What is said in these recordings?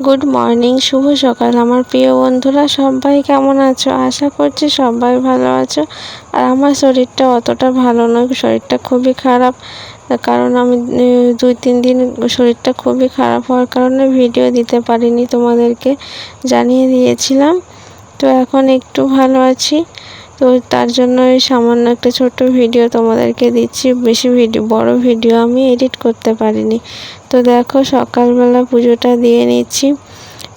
Good morning, শুভ সকাল আমার প্রিয় বন্ধুরা। সবাই কেমন আছো? আশা করছি সবাই ভালো আছো। আর আমার শরীরটা অতটা ভালো নয়, শরীরটা খুবই খারাপ। কারণ আমি 2-3 দিন শরীরটা খুবই খারাপ হওয়ার কারণে ভিডিও দিতে পারিনি, তোমাদেরকে জানিয়ে দিয়েছিলাম। তো এখন একটু ভালো আছি। তো তার জন্য এই সামান্য একটা ছোট্ট ভিডিও তোমাদেরকে দিচ্ছি। বেশি বড় ভিডিও আমি এডিট করতে পারিনি। তো দেখো, সকালবেলা পুজোটা দিয়ে নিচ্ছি।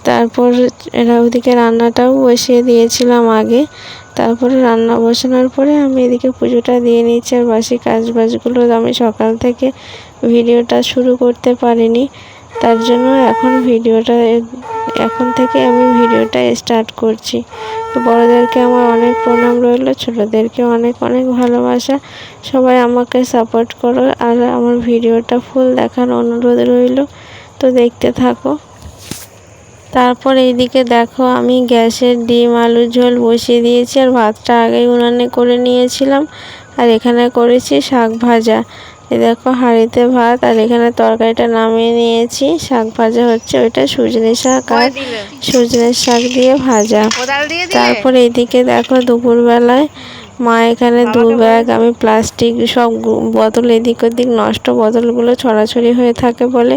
তারপর ওদিকে রান্নাটাও বসিয়ে দিয়েছিলাম আগে। তারপরে রান্না বসানোর পরে আমি এদিকে পুজোটা দিয়ে নিচ্ছি। আর বাসি কাজবাজগুলো আমি সকাল থেকে ভিডিওটা শুরু করতে পারিনি। তার জন্য এখন থেকে আমি ভিডিওটা স্টার্ট করছি। তো বড়োদেরকে আমার অনেক প্রণাম রইল, ছোটোদেরকে অনেক অনেক ভালোবাসা। সবাই আমাকে সাপোর্ট করো আর আমার ভিডিওটা ফুল দেখার অনুরোধ রইল। তো দেখতে থাকো। তারপর এইদিকে দেখো, আমি গ্যাসের ডিম আলুর ঝোল বসিয়ে দিয়েছি। আর ভাতটা আগেই উনানে করে নিয়েছিলাম। আর এখানে করেছি শাক ভাজা। এই দেখো, হাঁড়িতে ভাত, আর এখানে তরকারিটা নামিয়ে নিয়েছি। শাক ভাজা হচ্ছে, ওইটা সজনে শাক আর সজনের শাক দিয়ে ভাজা। তারপর এইদিকে দেখো, দুপুরবেলায় মা এখানে 2 ব্যাগ আমি প্লাস্টিক সব বোতল এদিক ওদিক নষ্ট বোতলগুলো ছড়াছড়ি হয়ে থাকে বলে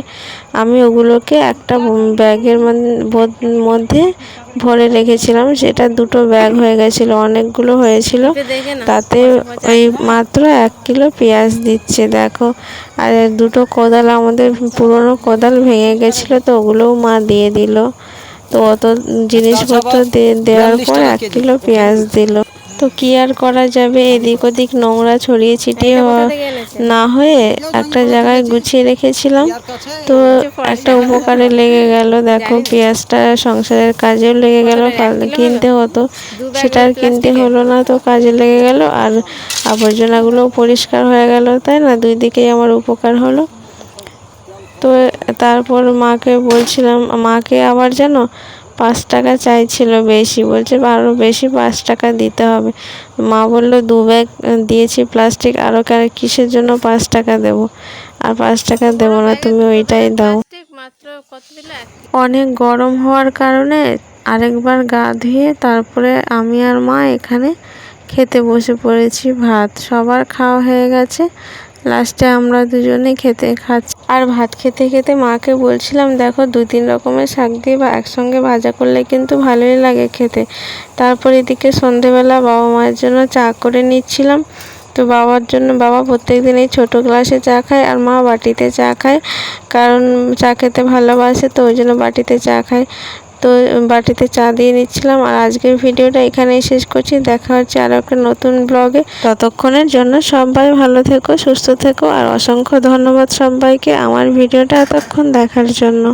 আমি ওগুলোকে একটা ব্যাগের মধ্যে ভরে রেখেছিলাম। সেটা 2টো ব্যাগ হয়ে গেছিলো, অনেকগুলো হয়েছিল। তাতে ওই মাত্র 1 কিলো পেঁয়াজ দিচ্ছে দেখো। আর 2টো কোদাল, আমাদের পুরনো কোদাল ভেঙে গেছিলো, তো ওগুলোও মা দিয়ে দিল। তো অত জিনিসপত্র দেওয়ার পর 1 কিলো পেঁয়াজ দিল। তো কি আর করা যাবে, এদিক ওদিক নোংরা ছড়িয়ে ছিটিয়ে না হয়ে একটা জায়গায় গুছিয়ে রেখেছিলাম। তো একটা উপকারে লেগে গেল। দেখো, পেঁয়াজটা সংসারের কাজেও লেগে গেল। কিনতে হতো, সেটা আর কিনতে হলো না, তো কাজে লেগে গেল। আর আবর্জনাগুলোও পরিষ্কার হয়ে গেল, তাই না? 2 দিকেই আমার উপকার হলো। তো তারপর মাকে বলছিলাম, মাকে আবার যেন 5 টাকা চাইছিল বেশি, বলছে আরও বেশি 5 টাকা দিতে হবে। মা বলল 2 ব্যাগ দিয়েছি প্লাস্টিক, আরও কিসের জন্য 5 টাকা দেবো? আর 5 টাকা দেবো না, তুমি ওইটাই দাও। অনেক গরম হওয়ার কারণে আরেকবার গা ধুয়ে তারপরে আমি আর মা এখানে খেতে বসে পড়েছি। ভাত সবার খাওয়া হয়ে গেছে, লাস্টে আমরা দুজনেই খাচ্ছি। আর ভাত খেতে খেতে মাকে বলছিলাম, দেখো 2-3 রকমের শাক দিয়ে একসঙ্গে ভাজা করলে কিন্তু ভালোই লাগে খেতে। তারপর এদিকে সন্ধেবেলা বাবা মায়ের জন্য চা করে নিচ্ছিলাম। তো বাবা প্রত্যেক দিন এই ছোটো গ্লাসে চা খায়, আর মা বাটিতে চা খায়। কারণ চা খেতে ভালোবাসে, তো ওই জন্য বাটিতে চা খায়। তো বাটিতে চা দিয়ে নিচ্ছিলাম। আর আজকের ভিডিওটা এখানেই শেষ করছি। দেখা হচ্ছে আরও একটা নতুন ব্লগে। ততক্ষণের জন্য সবাই ভালো থেকো, সুস্থ থেকো। আর অসংখ্য ধন্যবাদ সবাইকে আমার ভিডিওটা এতক্ষণ দেখার জন্য।